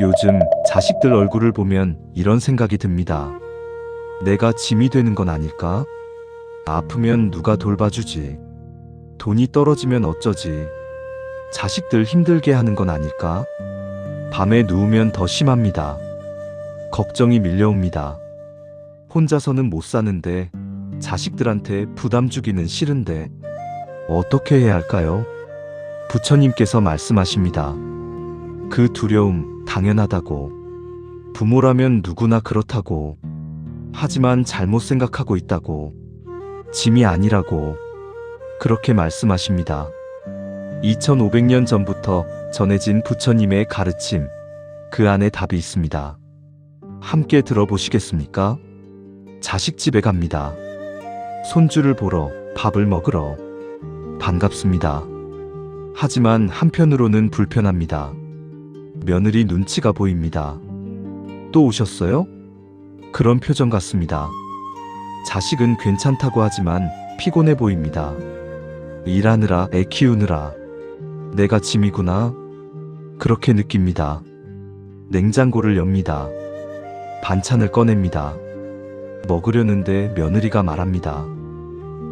요즘 자식들 얼굴을 보면 이런 생각이 듭니다. 내가 짐이 되는 건 아닐까? 아프면 누가 돌봐주지? 돈이 떨어지면 어쩌지? 자식들 힘들게 하는 건 아닐까? 밤에 누우면 더 심합니다. 걱정이 밀려옵니다. 혼자서는 못 사는데 자식들한테 부담 주기는 싫은데 어떻게 해야 할까요? 부처님께서 말씀하십니다. 그 두려움 당연하다고. 부모라면 누구나 그렇다고. 하지만 잘못 생각하고 있다고. 짐이 아니라고. 그렇게 말씀하십니다. 2500년 전부터 전해진 부처님의 가르침, 그 안에 답이 있습니다. 함께 들어보시겠습니까? 자식 집에 갑니다. 손주를 보러, 밥을 먹으러. 반갑습니다. 하지만 한편으로는 불편합니다. 며느리 눈치가 보입니다. 또 오셨어요? 그런 표정 같습니다. 자식은 괜찮다고 하지만 피곤해 보입니다. 일하느라, 애 키우느라. 내가 짐이구나. 그렇게 느낍니다. 냉장고를 엽니다. 반찬을 꺼냅니다. 먹으려는데 며느리가 말합니다.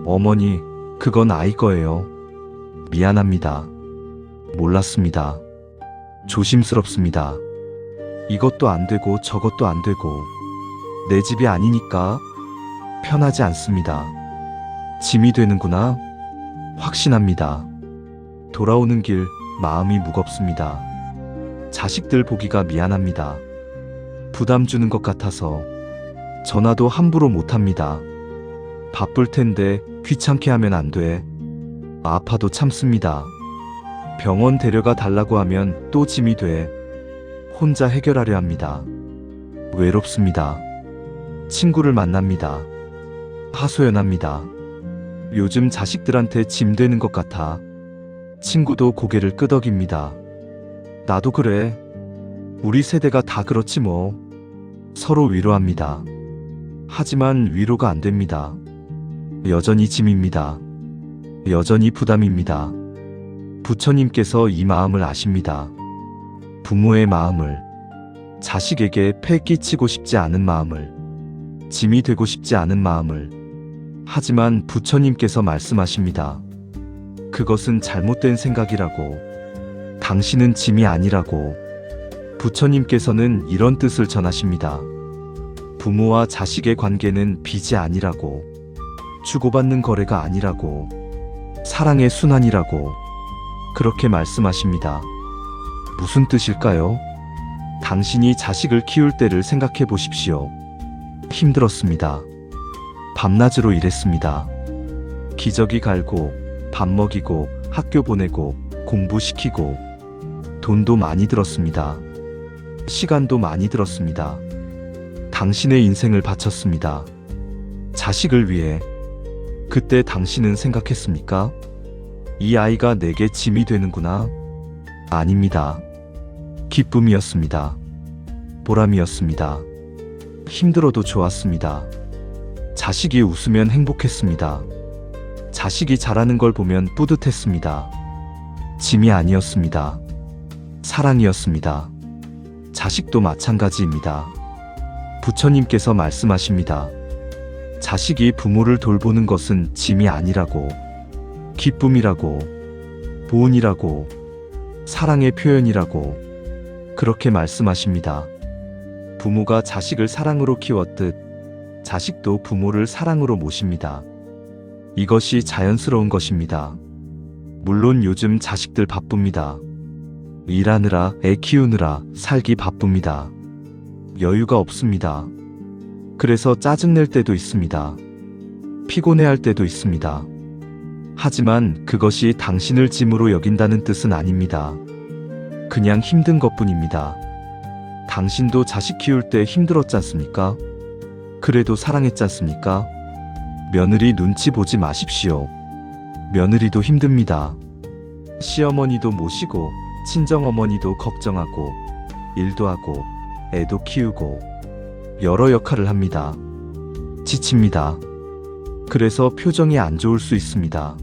어머니, 그건 아이 거예요. 미안합니다. 몰랐습니다. 조심스럽습니다. 이것도 안 되고 저것도 안 되고 내 집이 아니니까 편하지 않습니다. 짐이 되는구나. 확신합니다. 돌아오는 길 마음이 무겁습니다. 자식들 보기가 미안합니다. 부담 주는 것 같아서 전화도 함부로 못합니다. 바쁠 텐데 귀찮게 하면 안 돼. 아파도 참습니다. 병원 데려가 달라고 하면 또 짐이 돼. 혼자 해결하려 합니다. 외롭습니다. 친구를 만납니다. 하소연합니다. 요즘 자식들한테 짐 되는 것 같아. 친구도 고개를 끄덕입니다. 나도 그래. 우리 세대가 다 그렇지 뭐. 서로 위로합니다. 하지만 위로가 안 됩니다. 여전히 짐입니다. 여전히 부담입니다. 부처님께서 이 마음을 아십니다. 부모의 마음을, 자식에게 폐 끼치고 싶지 않은 마음을, 짐이 되고 싶지 않은 마음을. 하지만 부처님께서 말씀하십니다. 그것은 잘못된 생각이라고. 당신은 짐이 아니라고. 부처님께서는 이런 뜻을 전하십니다. 부모와 자식의 관계는 빚이 아니라고. 주고받는 거래가 아니라고. 사랑의 순환이라고. 그렇게 말씀하십니다. 무슨 뜻일까요? 당신이 자식을 키울 때를 생각해 보십시오. 힘들었습니다. 밤낮으로 일했습니다. 기저귀 갈고, 밥 먹이고, 학교 보내고, 공부시키고. 돈도 많이 들었습니다. 시간도 많이 들었습니다. 당신의 인생을 바쳤습니다. 자식을 위해. 그때 당신은 생각했습니까? 이 아이가 내게 짐이 되는구나. 아닙니다. 기쁨이었습니다. 보람이었습니다. 힘들어도 좋았습니다. 자식이 웃으면 행복했습니다. 자식이 잘하는 걸 보면 뿌듯했습니다. 짐이 아니었습니다. 사랑이었습니다. 자식도 마찬가지입니다. 부처님께서 말씀하십니다. 자식이 부모를 돌보는 것은 짐이 아니라고. 기쁨이라고. 보은이라고. 사랑의 표현이라고. 그렇게 말씀하십니다. 부모가 자식을 사랑으로 키웠듯 자식도 부모를 사랑으로 모십니다. 이것이 자연스러운 것입니다. 물론 요즘 자식들 바쁩니다. 일하느라, 애 키우느라 살기 바쁩니다. 여유가 없습니다. 그래서 짜증낼 때도 있습니다. 피곤해할 때도 있습니다. 하지만 그것이 당신을 짐으로 여긴다는 뜻은 아닙니다. 그냥 힘든 것뿐입니다. 당신도 자식 키울 때 힘들었지 않습니까? 그래도 사랑했지 않습니까? 며느리 눈치 보지 마십시오. 며느리도 힘듭니다. 시어머니도 모시고 친정어머니도 걱정하고 일도 하고 애도 키우고 여러 역할을 합니다. 지칩니다. 그래서 표정이 안 좋을 수 있습니다.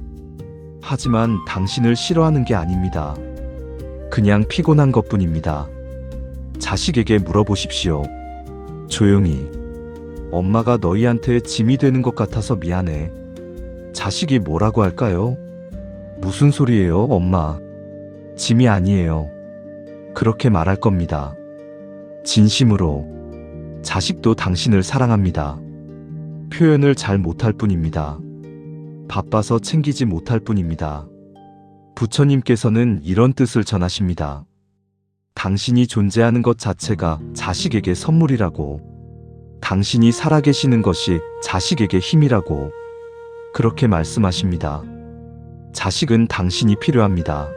하지만 당신을 싫어하는 게 아닙니다. 그냥 피곤한 것뿐입니다. 자식에게 물어보십시오. 조용히. 엄마가 너희한테 짐이 되는 것 같아서 미안해. 자식이 뭐라고 할까요? 무슨 소리예요, 엄마? 짐이 아니에요. 그렇게 말할 겁니다. 진심으로. 자식도 당신을 사랑합니다. 표현을 잘 못할 뿐입니다. 바빠서 챙기지 못할 뿐입니다. 부처님께서는 이런 뜻을 전하십니다. 당신이 존재하는 것 자체가 자식에게 선물이라고. 당신이 살아계시는 것이 자식에게 힘이라고. 그렇게 말씀하십니다. 자식은 당신이 필요합니다.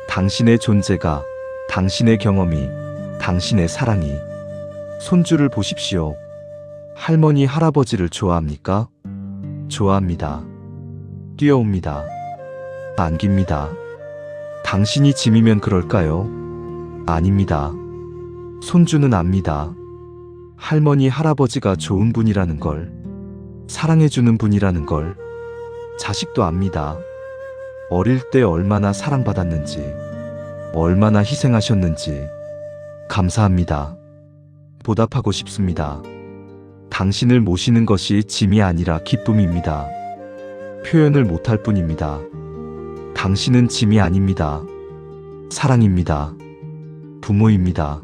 당신의 존재가, 당신의 경험이, 당신의 사랑이. 손주를 보십시오. 할머니, 할아버지를 좋아합니까? 좋아합니다. 뛰어옵니다. 안깁니다. 당신이 짐이면 그럴까요? 아닙니다. 손주는 압니다. 할머니, 할아버지가 좋은 분이라는 걸, 사랑해주는 분이라는 걸. 자식도 압니다. 어릴 때 얼마나 사랑받았는지, 얼마나 희생하셨는지. 감사합니다. 보답하고 싶습니다. 당신을 모시는 것이 짐이 아니라 기쁨입니다. 표현을 못할 뿐입니다. 당신은 짐이 아닙니다. 사랑입니다. 부모입니다.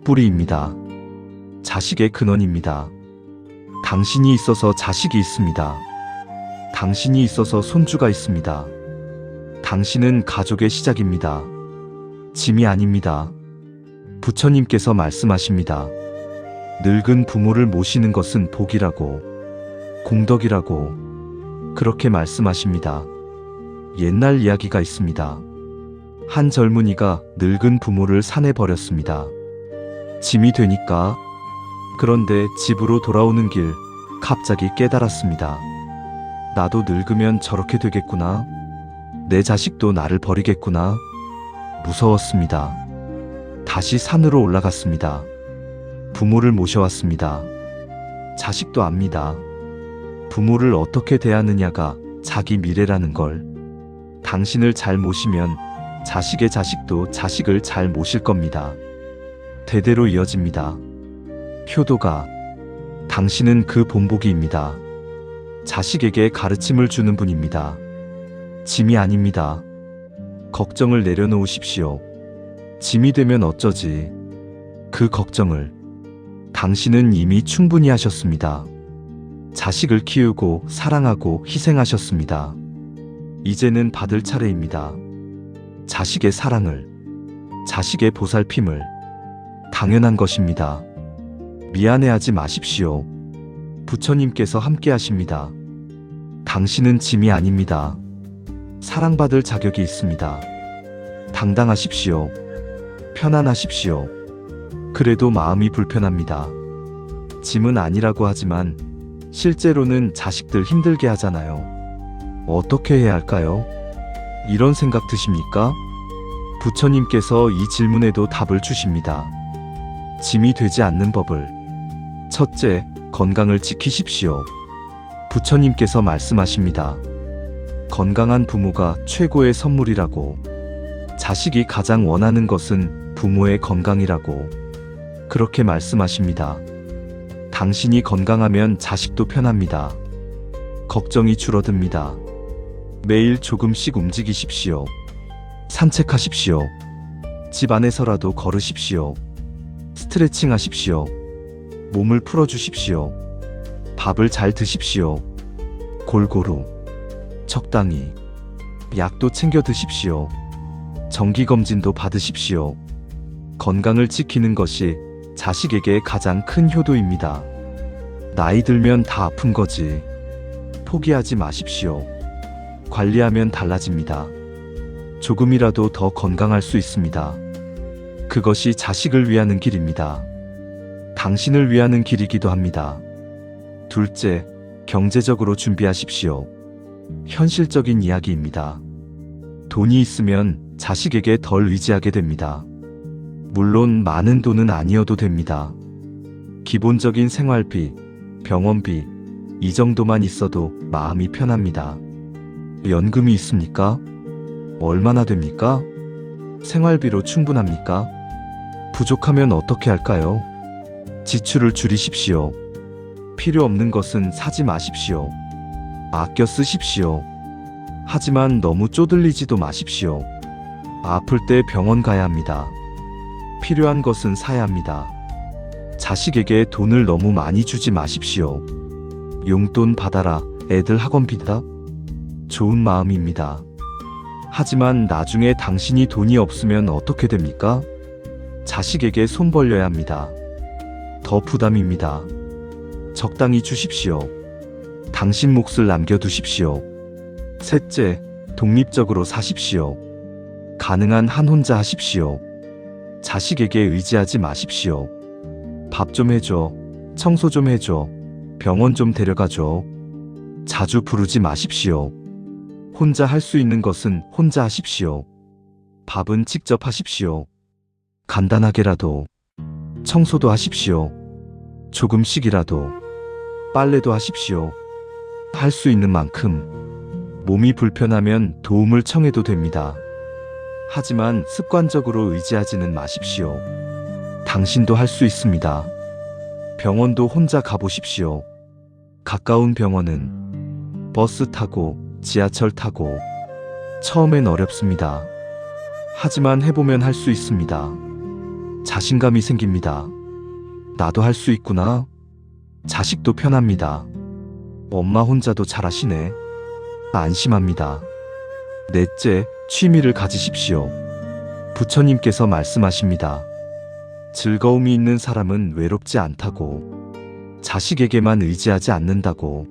뿌리입니다. 자식의 근원입니다. 당신이 있어서 자식이 있습니다. 당신이 있어서 손주가 있습니다. 당신은 가족의 시작입니다. 짐이 아닙니다. 부처님께서 말씀하십니다. 늙은 부모를 모시는 것은 복이라고, 공덕이라고. 그렇게 말씀하십니다. 옛날 이야기가 있습니다. 한 젊은이가 늙은 부모를 산에 버렸습니다. 짐이 되니까. 그런데 집으로 돌아오는 길 갑자기 깨달았습니다. 나도 늙으면 저렇게 되겠구나. 내 자식도 나를 버리겠구나. 무서웠습니다. 다시 산으로 올라갔습니다. 부모를 모셔왔습니다. 자식도 압니다. 부모를 어떻게 대하느냐가 자기 미래라는 걸. 당신을 잘 모시면 자식의 자식도 자식을 잘 모실 겁니다. 대대로 이어집니다. 효도가. 당신은 그 본보기입니다. 자식에게 가르침을 주는 분입니다. 짐이 아닙니다. 걱정을 내려놓으십시오. 짐이 되면 어쩌지. 그 걱정을 당신은 이미 충분히 하셨습니다. 자식을 키우고 사랑하고 희생하셨습니다. 이제는 받을 차례입니다. 자식의 사랑을, 자식의 보살핌을. 당연한 것입니다. 미안해하지 마십시오. 부처님께서 함께 하십니다. 당신은 짐이 아닙니다. 사랑받을 자격이 있습니다. 당당하십시오. 편안하십시오. 그래도 마음이 불편합니다. 짐은 아니라고 하지만 실제로는 자식들 힘들게 하잖아요. 어떻게 해야 할까요? 이런 생각 드십니까? 부처님께서 이 질문에도 답을 주십니다. 짐이 되지 않는 법을. 첫째, 건강을 지키십시오. 부처님께서 말씀하십니다. 건강한 부모가 최고의 선물이라고. 자식이 가장 원하는 것은 부모의 건강이라고. 그렇게 말씀하십니다. 당신이 건강하면 자식도 편합니다. 걱정이 줄어듭니다. 매일 조금씩 움직이십시오. 산책하십시오. 집 안에서라도 걸으십시오. 스트레칭 하십시오. 몸을 풀어주십시오. 밥을 잘 드십시오. 골고루, 적당히. 약도 챙겨 드십시오. 정기검진도 받으십시오. 건강을 지키는 것이 자식에게 가장 큰 효도입니다. 나이 들면 다 아픈 거지. 포기하지 마십시오. 관리하면 달라집니다. 조금이라도 더 건강할 수 있습니다. 그것이 자식을 위하는 길입니다. 당신을 위하는 길이기도 합니다. 둘째, 경제적으로 준비하십시오. 현실적인 이야기입니다. 돈이 있으면 자식에게 덜 의지하게 됩니다. 물론 많은 돈은 아니어도 됩니다. 기본적인 생활비, 병원비, 이 정도만 있어도 마음이 편합니다. 연금이 있습니까? 얼마나 됩니까? 생활비로 충분합니까? 부족하면 어떻게 할까요? 지출을 줄이십시오. 필요 없는 것은 사지 마십시오. 아껴 쓰십시오. 하지만 너무 쪼들리지도 마십시오. 아플 때 병원 가야 합니다. 필요한 것은 사야 합니다. 자식에게 돈을 너무 많이 주지 마십시오. 용돈 받아라, 애들 학원비다. 좋은 마음입니다. 하지만 나중에 당신이 돈이 없으면 어떻게 됩니까? 자식에게 손 벌려야 합니다. 더 부담입니다. 적당히 주십시오. 당신 몫을 남겨두십시오. 셋째, 독립적으로 사십시오. 가능한 한 혼자 하십시오. 자식에게 의지하지 마십시오. 밥 좀 해줘. 청소 좀 해줘. 병원 좀 데려가줘. 자주 부르지 마십시오. 혼자 할 수 있는 것은 혼자 하십시오. 밥은 직접 하십시오. 간단하게라도. 청소도 하십시오. 조금씩이라도. 빨래도 하십시오. 할 수 있는 만큼. 몸이 불편하면 도움을 청해도 됩니다. 하지만 습관적으로 의지하지는 마십시오. 당신도 할 수 있습니다. 병원도 혼자 가보십시오. 가까운 병원은 버스 타고 지하철 타고 처음엔 어렵습니다. 하지만 해보면 할 수 있습니다. 자신감이 생깁니다. 나도 할 수 있구나. 자식도 편합니다. 엄마 혼자도 잘하시네. 안심합니다. 넷째, 취미를 가지십시오. 부처님께서 말씀하십니다. 즐거움이 있는 사람은 외롭지 않다고, 자식에게만 의지하지 않는다고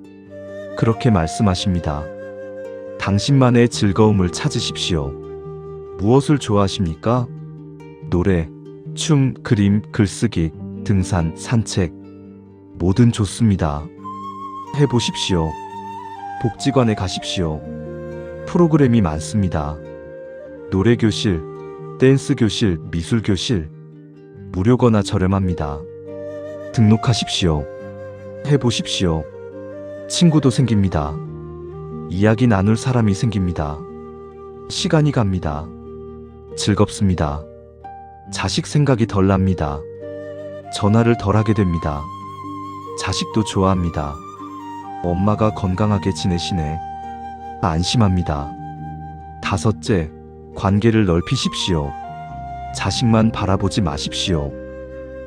그렇게 말씀하십니다. 당신만의 즐거움을 찾으십시오. 무엇을 좋아하십니까? 노래, 춤, 그림, 글쓰기, 등산, 산책, 뭐든 좋습니다. 해보십시오. 복지관에 가십시오. 프로그램이 많습니다. 노래교실, 댄스교실, 미술교실, 무료거나 저렴합니다. 등록하십시오. 해보십시오. 친구도 생깁니다. 이야기 나눌 사람이 생깁니다. 시간이 갑니다. 즐겁습니다. 자식 생각이 덜 납니다. 전화를 덜 하게 됩니다. 자식도 좋아합니다. 엄마가 건강하게 지내시네. 안심합니다. 다섯째, 관계를 넓히십시오. 자식만 바라보지 마십시오.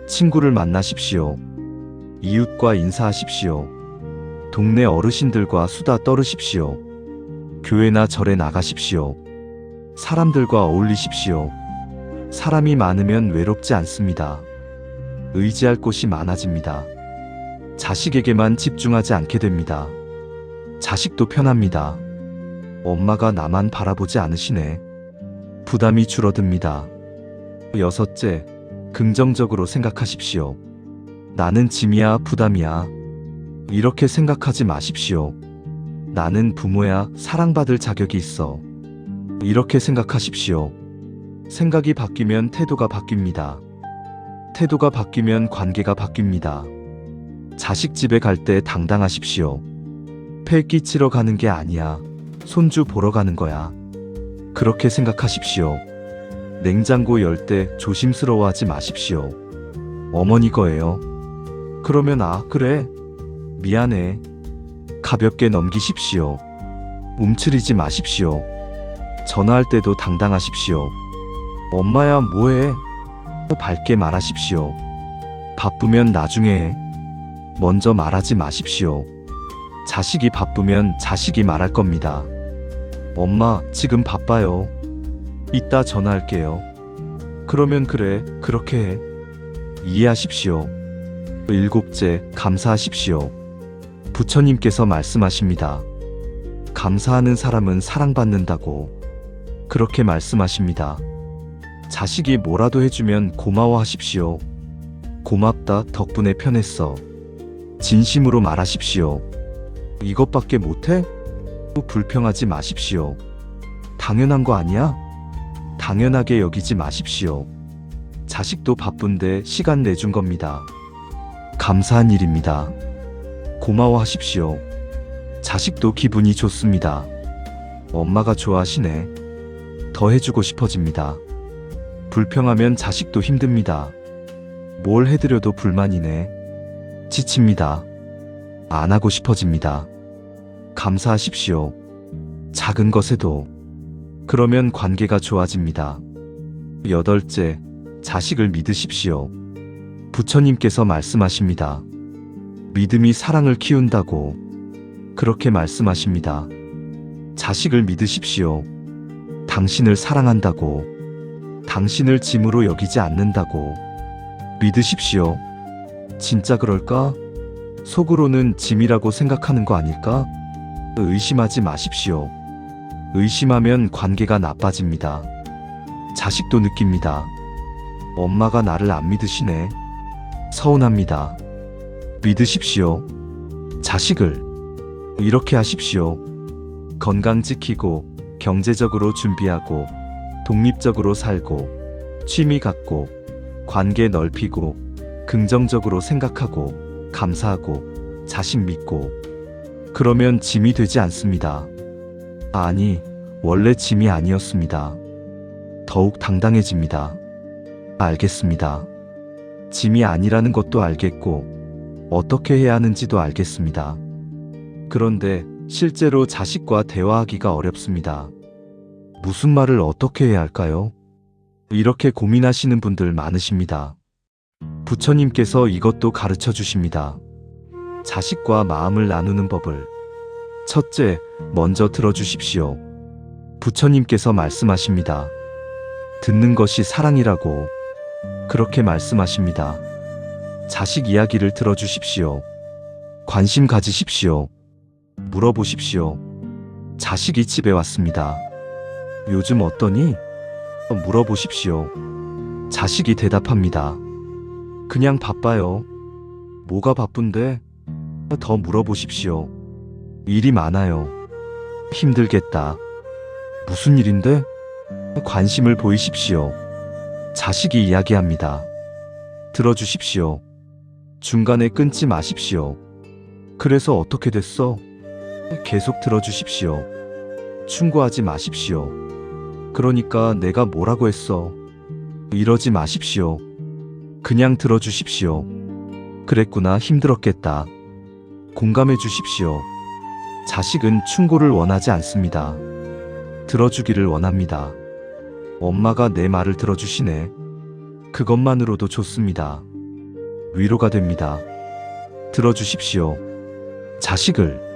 친구를 만나십시오. 이웃과 인사하십시오. 동네 어르신들과 수다 떨으십시오. 교회나 절에 나가십시오. 사람들과 어울리십시오. 사람이 많으면 외롭지 않습니다. 의지할 곳이 많아집니다. 자식에게만 집중하지 않게 됩니다. 자식도 편합니다. 엄마가 나만 바라보지 않으시네. 부담이 줄어듭니다. 여섯째, 긍정적으로 생각하십시오. 나는 짐이야, 부담이야. 이렇게 생각하지 마십시오. 나는 부모야, 사랑받을 자격이 있어. 이렇게 생각하십시오. 생각이 바뀌면 태도가 바뀝니다. 태도가 바뀌면 관계가 바뀝니다. 자식 집에 갈 때 당당하십시오. 폐 끼치러 가는 게 아니야. 손주 보러 가는 거야. 그렇게 생각하십시오. 냉장고 열 때 조심스러워하지 마십시오. 어머니 거예요. 그러면 그래. 미안해. 가볍게 넘기십시오. 움츠리지 마십시오. 전화할 때도 당당하십시오. 엄마야 뭐해? 밝게 말하십시오. 바쁘면 나중에 해. 먼저 말하지 마십시오. 자식이 바쁘면 자식이 말할 겁니다. 엄마, 지금 바빠요. 이따 전화할게요. 그러면 그래, 그렇게 해. 이해하십시오. 일곱째, 감사하십시오. 부처님께서 말씀하십니다. 감사하는 사람은 사랑받는다고 그렇게 말씀하십니다. 자식이 뭐라도 해주면 고마워하십시오. 고맙다, 덕분에 편했어. 진심으로 말하십시오. 이것밖에 못해? 불평하지 마십시오. 당연한 거 아니야? 당연하게 여기지 마십시오. 자식도 바쁜데 시간 내준 겁니다. 감사한 일입니다. 고마워하십시오. 자식도 기분이 좋습니다. 엄마가 좋아하시네. 더 해주고 싶어집니다. 불평하면 자식도 힘듭니다. 뭘 해드려도 불만이네. 지칩니다. 안 하고 싶어집니다. 감사하십시오. 작은 것에도. 그러면 관계가 좋아집니다. 여덟째, 자식을 믿으십시오. 부처님께서 말씀하십니다. 믿음이 사랑을 키운다고 그렇게 말씀하십니다. 자식을 믿으십시오. 당신을 사랑한다고, 당신을 짐으로 여기지 않는다고 믿으십시오. 진짜 그럴까? 속으로는 짐이라고 생각하는 거 아닐까? 의심하지 마십시오. 의심하면 관계가 나빠집니다. 자식도 느낍니다. 엄마가 나를 안 믿으시네. 서운합니다. 믿으십시오. 자식을. 이렇게 하십시오. 건강 지키고, 경제적으로 준비하고, 독립적으로 살고, 취미 갖고, 관계 넓히고, 긍정적으로 생각하고, 감사하고, 자식 믿고. 그러면 짐이 되지 않습니다. 아니, 원래 짐이 아니었습니다. 더욱 당당해집니다. 알겠습니다. 짐이 아니라는 것도 알겠고, 어떻게 해야 하는지도 알겠습니다. 그런데 실제로 자식과 대화하기가 어렵습니다. 무슨 말을 어떻게 해야 할까요? 이렇게 고민하시는 분들 많으십니다. 부처님께서 이것도 가르쳐 주십니다. 자식과 마음을 나누는 법을. 첫째, 먼저 들어주십시오. 부처님께서 말씀하십니다. 듣는 것이 사랑이라고 그렇게 말씀하십니다. 자식 이야기를 들어주십시오. 관심 가지십시오. 물어보십시오. 자식이 집에 왔습니다. 요즘 어떠니? 물어보십시오. 자식이 대답합니다. 그냥 바빠요. 뭐가 바쁜데? 더 물어보십시오. 일이 많아요. 힘들겠다. 무슨 일인데? 관심을 보이십시오. 자식이 이야기합니다. 들어주십시오. 중간에 끊지 마십시오. 그래서 어떻게 됐어? 계속 들어주십시오. 충고하지 마십시오. 그러니까 내가 뭐라고 했어? 이러지 마십시오. 그냥 들어주십시오. 그랬구나, 힘들었겠다. 공감해 주십시오. 자식은 충고를 원하지 않습니다. 들어주기를 원합니다. 엄마가 내 말을 들어주시네. 그것만으로도 좋습니다. 위로가 됩니다. 들어주십시오. 자식을.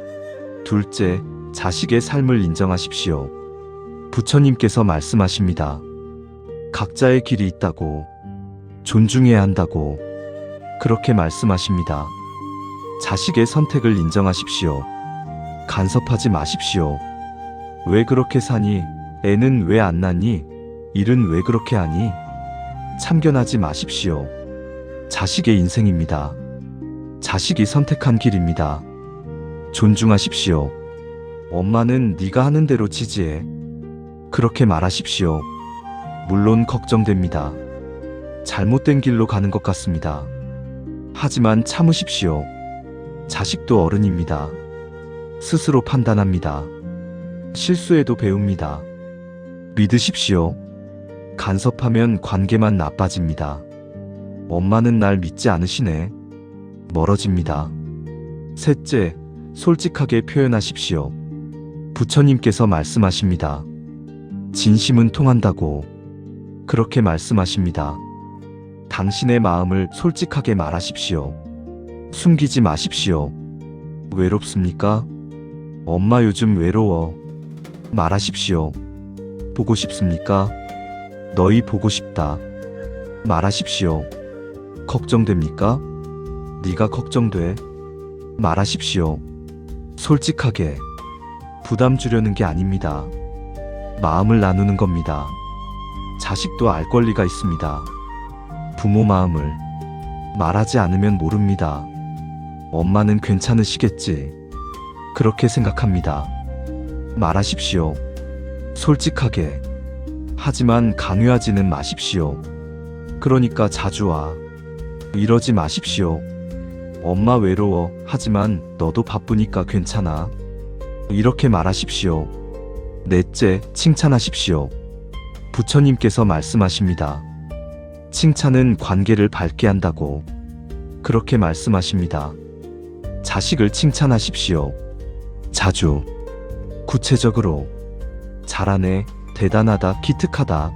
둘째, 자식의 삶을 인정하십시오. 부처님께서 말씀하십니다. 각자의 길이 있다고, 존중해야 한다고, 그렇게 말씀하십니다. 자식의 선택을 인정하십시오. 간섭하지 마십시오. 왜 그렇게 사니? 애는 왜 안 낳니? 일은 왜 그렇게 하니? 참견하지 마십시오. 자식의 인생입니다. 자식이 선택한 길입니다. 존중하십시오. 엄마는 네가 하는 대로 지지해. 그렇게 말하십시오. 물론 걱정됩니다. 잘못된 길로 가는 것 같습니다. 하지만 참으십시오. 자식도 어른입니다. 스스로 판단합니다. 실수해도 배웁니다. 믿으십시오. 간섭하면 관계만 나빠집니다. 엄마는 날 믿지 않으시네. 멀어집니다. 셋째, 솔직하게 표현하십시오. 부처님께서 말씀하십니다. 진심은 통한다고 그렇게 말씀하십니다. 당신의 마음을 솔직하게 말하십시오. 숨기지 마십시오. 외롭습니까? 엄마 요즘 외로워. 말하십시오. 보고 싶습니까? 너희 보고 싶다. 말하십시오. 걱정됩니까? 네가 걱정돼. 말하십시오. 솔직하게. 부담 주려는 게 아닙니다. 마음을 나누는 겁니다. 자식도 알 권리가 있습니다. 부모 마음을 말하지 않으면 모릅니다. 엄마는 괜찮으시겠지. 그렇게 생각합니다. 말하십시오. 솔직하게. 하지만 강요하지는 마십시오. 그러니까 자주 와. 이러지 마십시오. 엄마 외로워. 하지만 너도 바쁘니까 괜찮아. 이렇게 말하십시오. 넷째, 칭찬하십시오. 부처님께서 말씀하십니다. 칭찬은 관계를 밝게 한다고 그렇게 말씀하십니다. 자식을 칭찬하십시오. 자주, 구체적으로. 잘하네, 대단하다, 기특하다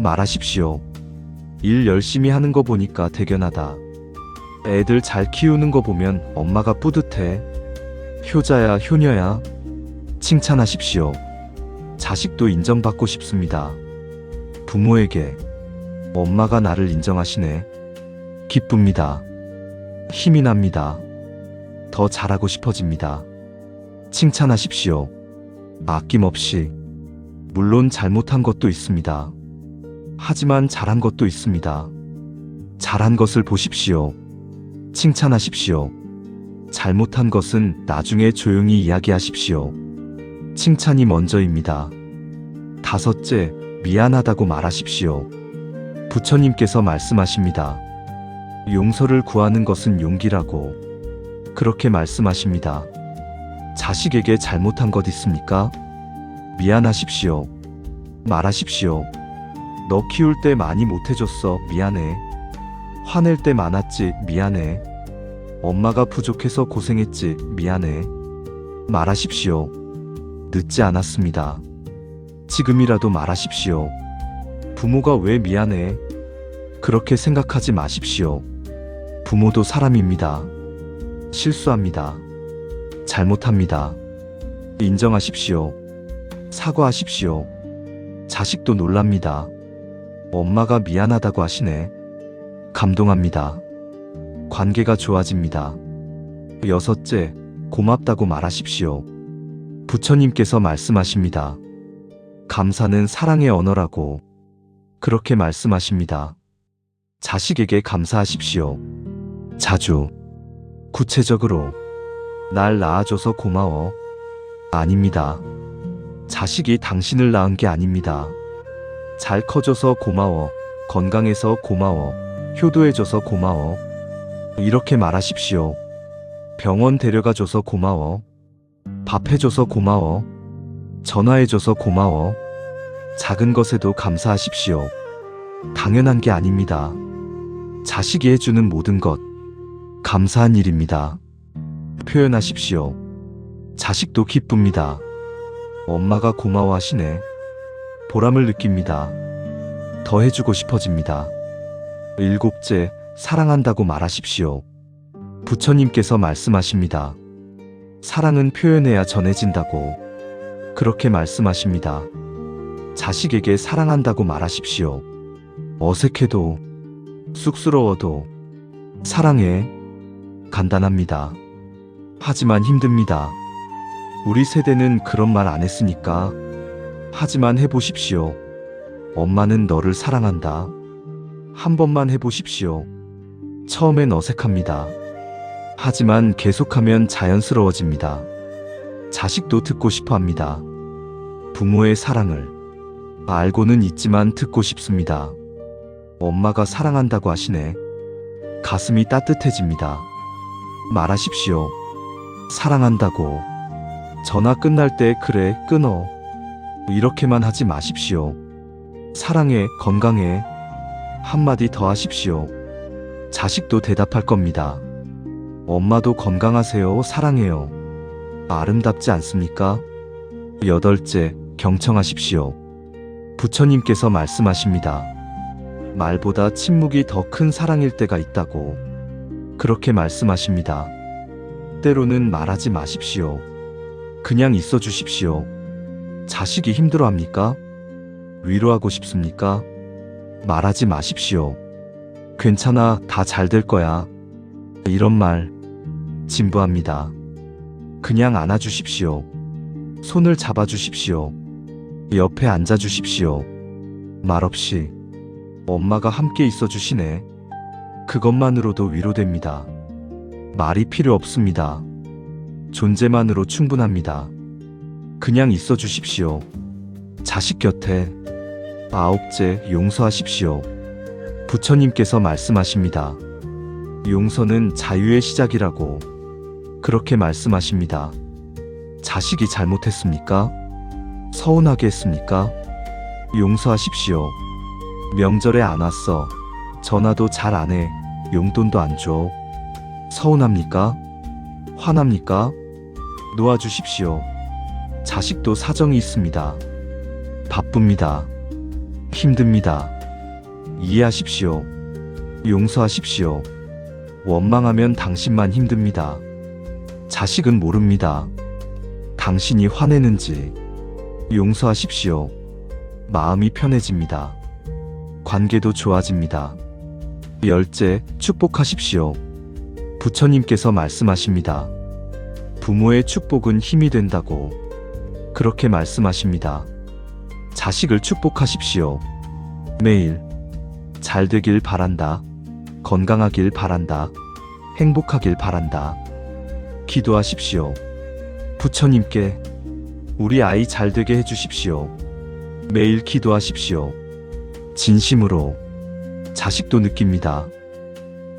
말하십시오. 일 열심히 하는 거 보니까 대견하다. 애들 잘 키우는 거 보면 엄마가 뿌듯해. 효자야, 효녀야. 칭찬하십시오. 자식도 인정받고 싶습니다. 부모에게 엄마가 나를 인정하시네. 기쁩니다. 힘이 납니다. 더 잘하고 싶어집니다. 칭찬하십시오. 아낌없이. 물론 잘못한 것도 있습니다. 하지만 잘한 것도 있습니다. 잘한 것을 보십시오. 칭찬하십시오. 잘못한 것은 나중에 조용히 이야기하십시오. 칭찬이 먼저입니다. 5째, 미안하다고 말하십시오. 부처님께서 말씀하십니다. 용서를 구하는 것은 용기라고 그렇게 말씀하십니다. 자식에게 잘못한 것 있습니까? 미안하십시오. 말하십시오. 너 키울 때 많이 못해줬어. 미안해. 화낼 때 많았지. 미안해. 엄마가 부족해서 고생했지. 미안해. 말하십시오. 늦지 않았습니다. 지금이라도 말하십시오. 부모가 왜 미안해? 그렇게 생각하지 마십시오. 부모도 사람입니다. 실수합니다. 잘못합니다. 인정하십시오. 사과하십시오. 자식도 놀랍니다. 엄마가 미안하다고 하시네. 감동합니다. 관계가 좋아집니다. 6째, 고맙다고 말하십시오. 부처님께서 말씀하십니다. 감사는 사랑의 언어라고 그렇게 말씀하십니다. 자식에게 감사하십시오. 자주, 구체적으로. 날 낳아줘서 고마워. 아닙니다. 자식이 당신을 낳은 게 아닙니다. 잘 커져서 고마워. 건강해서 고마워. 효도해줘서 고마워. 이렇게 말하십시오. 병원 데려가줘서 고마워. 밥 해줘서 고마워. 전화해줘서 고마워. 작은 것에도 감사하십시오. 당연한 게 아닙니다. 자식이 해주는 모든 것, 감사한 일입니다. 표현하십시오. 자식도 기쁩니다. 엄마가 고마워하시네. 보람을 느낍니다. 더 해주고 싶어집니다. 7째, 사랑한다고 말하십시오. 부처님께서 말씀하십니다. 사랑은 표현해야 전해진다고 그렇게 말씀하십니다. 자식에게 사랑한다고 말하십시오. 어색해도 쑥스러워도 사랑해. 간단합니다. 하지만 힘듭니다. 우리 세대는 그런 말 안 했으니까. 하지만 해보십시오. 엄마는 너를 사랑한다. 한 번만 해보십시오. 처음엔 어색합니다. 하지만 계속하면 자연스러워집니다. 자식도 듣고 싶어 합니다. 부모의 사랑을 알고는 있지만 듣고 싶습니다. 엄마가 사랑한다고 하시네. 가슴이 따뜻해집니다. 말하십시오. 사랑한다고. 전화 끝날 때 그래, 끊어. 이렇게만 하지 마십시오. 사랑해, 건강해. 한마디 더 하십시오. 자식도 대답할 겁니다. 엄마도 건강하세요, 사랑해요. 아름답지 않습니까? 8째, 경청하십시오. 부처님께서 말씀하십니다. 말보다 침묵이 더 큰 사랑일 때가 있다고 그렇게 말씀하십니다. 때로는 말하지 마십시오. 그냥 있어 주십시오. 자식이 힘들어합니까? 위로하고 싶습니까? 말하지 마십시오. 괜찮아, 다 잘 될 거야. 이런 말 진부합니다. 그냥 안아주십시오. 손을 잡아주십시오. 옆에 앉아주십시오. 말없이 엄마가 함께 있어 주시네. 그것만으로도 위로됩니다. 말이 필요 없습니다. 존재만으로 충분합니다. 그냥 있어 주십시오. 자식 곁에. 9째, 용서하십시오. 부처님께서 말씀하십니다. 용서는 자유의 시작이라고 그렇게 말씀하십니다. 자식이 잘못했습니까? 서운하게 했습니까? 용서하십시오. 명절에 안 왔어. 전화도 잘 안 해. 용돈도 안 줘. 서운합니까? 화납니까? 놓아주십시오. 자식도 사정이 있습니다. 바쁩니다. 힘듭니다. 이해하십시오. 용서하십시오. 원망하면 당신만 힘듭니다. 자식은 모릅니다. 당신이 화내는지. 용서하십시오. 마음이 편해집니다. 관계도 좋아집니다. 열째, 축복하십시오. 부처님께서 말씀하십니다. 부모의 축복은 힘이 된다고 그렇게 말씀하십니다. 자식을 축복하십시오. 매일 잘 되길 바란다. 건강하길 바란다. 행복하길 바란다. 기도하십시오. 부처님께 우리 아이 잘 되게 해주십시오. 매일 기도하십시오. 진심으로 자식도 느낍니다.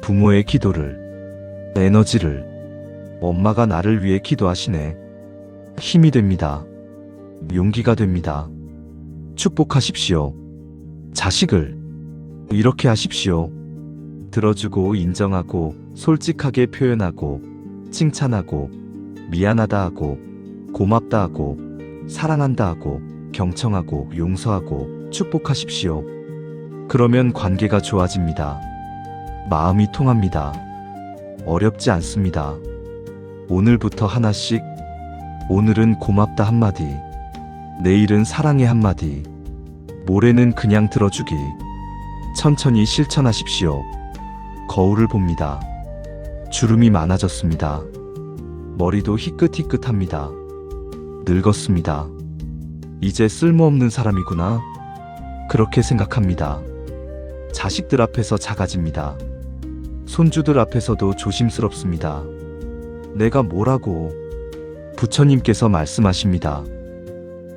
부모의 기도를, 에너지를. 엄마가 나를 위해 기도하시네. 힘이 됩니다. 용기가 됩니다. 축복하십시오. 자식을 이렇게 하십시오. 들어주고 인정하고 솔직하게 표현하고 칭찬하고 미안하다 하고 고맙다 하고 사랑한다 하고 경청하고 용서하고 축복하십시오. 그러면 관계가 좋아집니다. 마음이 통합니다. 어렵지 않습니다. 오늘부터 하나씩. 오늘은 고맙다 한마디, 내일은 사랑해 한마디, 모레는 그냥 들어주기. 천천히 실천하십시오. 거울을 봅니다. 주름이 많아졌습니다. 머리도 희끗희끗합니다. 늙었습니다. 이제 쓸모없는 사람이구나. 그렇게 생각합니다. 자식들 앞에서 작아집니다. 손주들 앞에서도 조심스럽습니다. 내가 뭐라고? 부처님께서 말씀하십니다.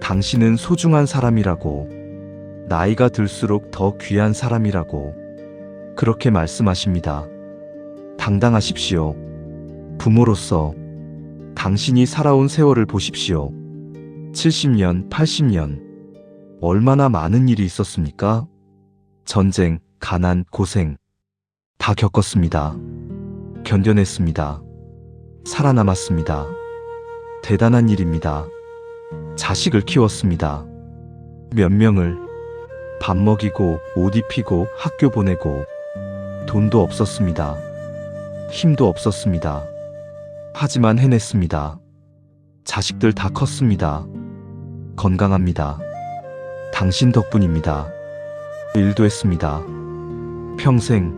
당신은 소중한 사람이라고. 나이가 들수록 더 귀한 사람이라고. 그렇게 말씀하십니다. 당당하십시오. 부모로서 당신이 살아온 세월을 보십시오. 70년, 80년. 얼마나 많은 일이 있었습니까? 전쟁, 가난, 고생. 다 겪었습니다. 견뎌냈습니다. 살아남았습니다. 대단한 일입니다. 자식을 키웠습니다. 몇 명을 밥 먹이고 옷 입히고 학교 보내고 돈도 없었습니다. 힘도 없었습니다. 하지만 해냈습니다. 자식들 다 컸습니다. 건강합니다. 당신 덕분입니다. 일도 했습니다. 평생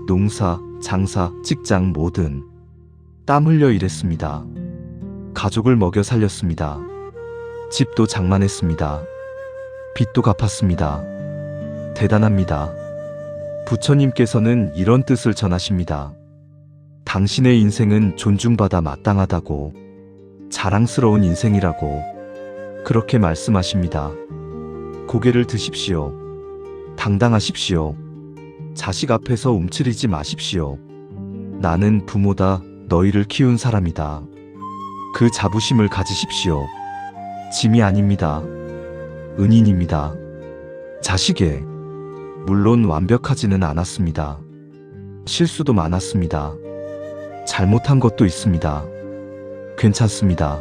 농사, 장사, 직장 뭐든 땀 흘려 일했습니다. 가족을 먹여 살렸습니다. 집도 장만했습니다. 빚도 갚았습니다. 대단합니다. 부처님께서는 이런 뜻을 전하십니다. 당신의 인생은 존중받아 마땅하다고, 자랑스러운 인생이라고 그렇게 말씀하십니다. 고개를 드십시오. 당당하십시오. 자식 앞에서 움츠리지 마십시오. 나는 부모다. 너희를 키운 사람이다. 그 자부심을 가지십시오. 짐이 아닙니다. 은인입니다. 자식에 물론 완벽하지는 않았습니다. 실수도 많았습니다. 잘못한 것도 있습니다. 괜찮습니다.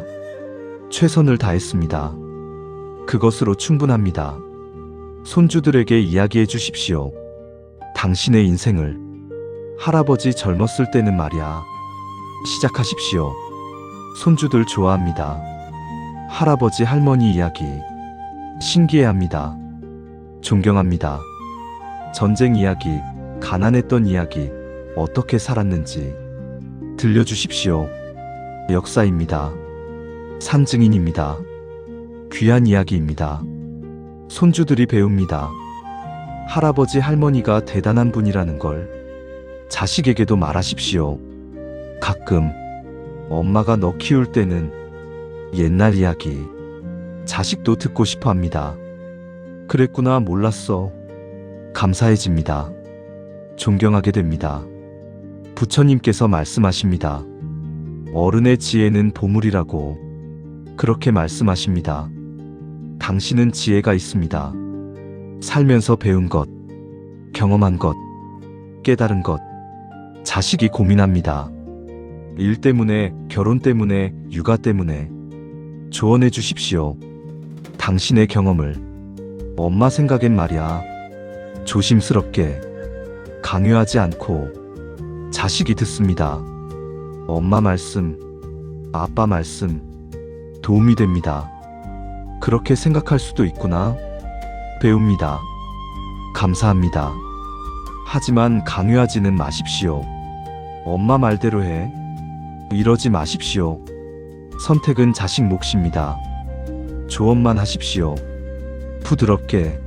최선을 다했습니다. 그것으로 충분합니다. 손주들에게 이야기해 주십시오. 당신의 인생을. 할아버지 젊었을 때는 말이야. 시작하십시오. 손주들 좋아합니다. 할아버지 할머니 이야기. 신기해합니다. 존경합니다. 전쟁 이야기, 가난했던 이야기, 어떻게 살았는지 들려주십시오. 역사입니다. 산증인입니다. 귀한 이야기입니다. 손주들이 배웁니다. 할아버지 할머니가 대단한 분이라는 걸 자식에게도 말하십시오. 가끔 엄마가 너 키울 때는 옛날 이야기 자식도 듣고 싶어 합니다. 그랬구나 몰랐어. 감사해집니다. 존경하게 됩니다. 부처님께서 말씀하십니다. 어른의 지혜는 보물이라고 그렇게 말씀하십니다. 당신은 지혜가 있습니다. 살면서 배운 것, 경험한 것, 깨달은 것. 자식이 고민합니다. 일 때문에, 결혼 때문에, 육아 때문에. 조언해 주십시오. 당신의 경험을. 엄마 생각엔 말이야. 조심스럽게. 강요하지 않고. 자식이 듣습니다. 엄마 말씀, 아빠 말씀. 도움이 됩니다. 그렇게 생각할 수도 있구나. 배웁니다. 감사합니다. 하지만 강요하지는 마십시오. 엄마 말대로 해. 이러지 마십시오. 선택은 자식 몫입니다. 조언만 하십시오. 부드럽게,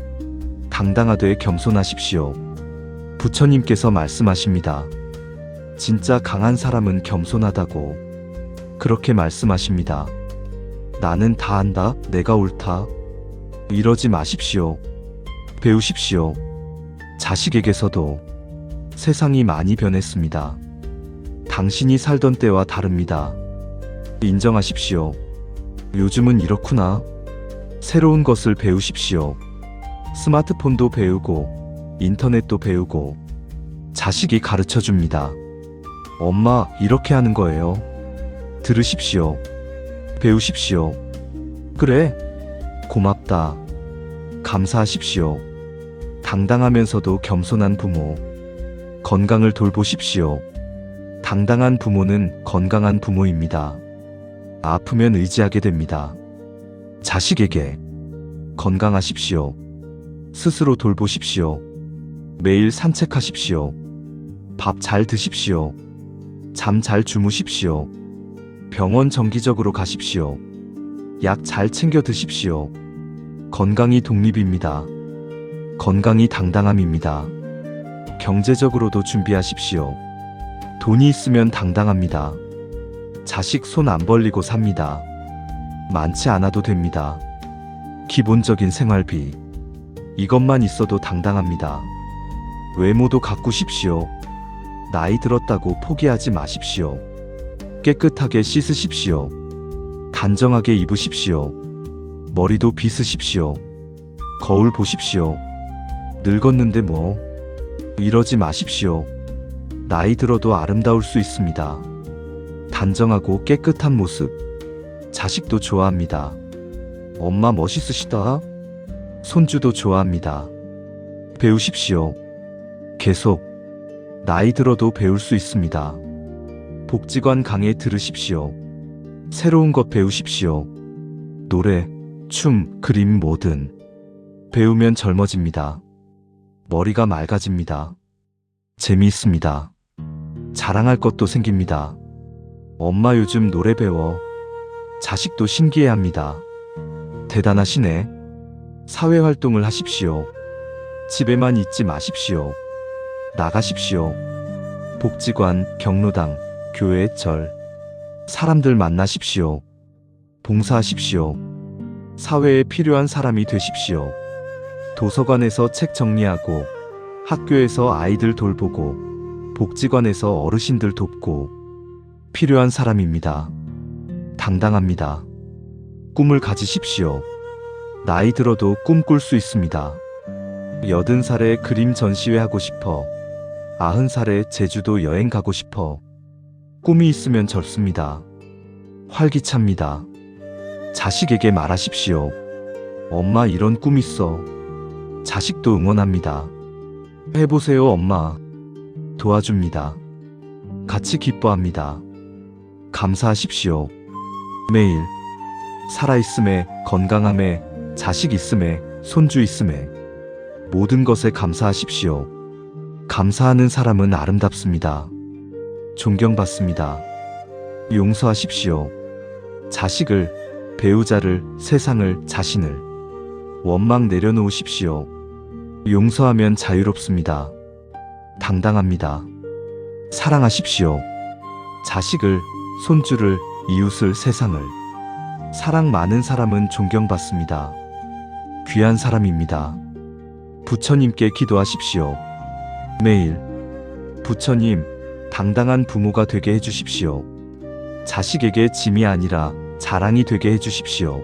당당하되 겸손하십시오. 부처님께서 말씀하십니다. 진짜 강한 사람은 겸손하다고. 그렇게 말씀하십니다. 나는 다 안다, 내가 옳다. 이러지 마십시오. 배우십시오. 자식에게서도. 세상이 많이 변했습니다. 당신이 살던 때와 다릅니다. 인정하십시오. 요즘은 이렇구나. 새로운 것을 배우십시오. 스마트폰도 배우고, 인터넷도 배우고. 자식이 가르쳐 줍니다. 엄마, 이렇게 하는 거예요. 들으십시오. 배우십시오. 그래. 고맙다. 감사하십시오. 당당하면서도 겸손한 부모. 건강을 돌보십시오. 당당한 부모는 건강한 부모입니다. 아프면 의지하게 됩니다. 자식에게 건강하십시오. 스스로 돌보십시오. 매일 산책하십시오. 밥 잘 드십시오. 잠 잘 주무십시오. 병원 정기적으로 가십시오. 약 잘 챙겨 드십시오. 건강이 독립입니다. 건강이 당당함입니다. 경제적으로도 준비하십시오. 돈이 있으면 당당합니다. 자식 손 안 벌리고 삽니다. 많지 않아도 됩니다. 기본적인 생활비. 이것만 있어도 당당합니다. 외모도 가꾸십시오. 나이 들었다고 포기하지 마십시오. 깨끗하게 씻으십시오. 단정하게 입으십시오. 머리도 빗으십시오. 거울 보십시오. 늙었는데 뭐. 이러지 마십시오. 나이 들어도 아름다울 수 있습니다. 단정하고 깨끗한 모습. 자식도 좋아합니다. 엄마 멋있으시다. 손주도 좋아합니다. 배우십시오. 계속. 나이 들어도 배울 수 있습니다. 복지관 강의 들으십시오. 새로운 것 배우십시오. 노래, 춤, 그림 뭐든. 배우면 젊어집니다. 머리가 맑아집니다. 재미있습니다. 자랑할 것도 생깁니다. 엄마 요즘 노래 배워. 자식도 신기해합니다. 대단하시네. 사회활동을 하십시오. 집에만 있지 마십시오. 나가십시오. 복지관, 경로당, 교회, 절. 사람들 만나십시오. 봉사하십시오. 사회에 필요한 사람이 되십시오. 도서관에서 책 정리하고, 학교에서 아이들 돌보고, 복지관에서 어르신들 돕고, 필요한 사람입니다. 당당합니다. 꿈을 가지십시오. 나이 들어도 꿈꿀 수 있습니다. 80살에 그림 전시회 하고 싶어. 90살에 제주도 여행 가고 싶어. 꿈이 있으면 젊습니다. 활기찹니다. 자식에게 말하십시오. 엄마 이런 꿈 있어. 자식도 응원합니다. 해보세요 엄마. 도와줍니다. 같이 기뻐합니다. 감사하십시오. 매일 살아있음에, 건강함에, 자식 있음에, 손주 있음에 모든 것에 감사하십시오. 감사하는 사람은 아름답습니다. 존경받습니다. 용서하십시오. 자식을, 배우자를, 세상을, 자신을 원망 내려놓으십시오. 용서하면 자유롭습니다. 당당합니다. 사랑하십시오. 자식을, 손주를, 이웃을, 세상을. 사랑 많은 사람은 존경받습니다. 귀한 사람입니다. 부처님께 기도하십시오. 매일 부처님, 당당한 부모가 되게 해주십시오. 자식에게 짐이 아니라 자랑이 되게 해주십시오.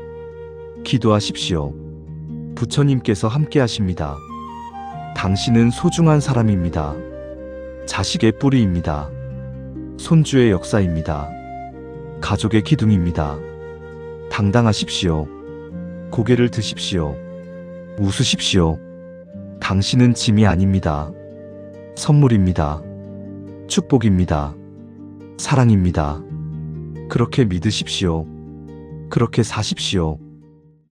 기도하십시오. 부처님께서 함께 하십니다. 당신은 소중한 사람입니다. 자식의 뿌리입니다. 손주의 역사입니다. 가족의 기둥입니다. 당당하십시오. 고개를 드십시오. 웃으십시오. 당신은 짐이 아닙니다. 선물입니다. 축복입니다. 사랑입니다. 그렇게 믿으십시오. 그렇게 사십시오.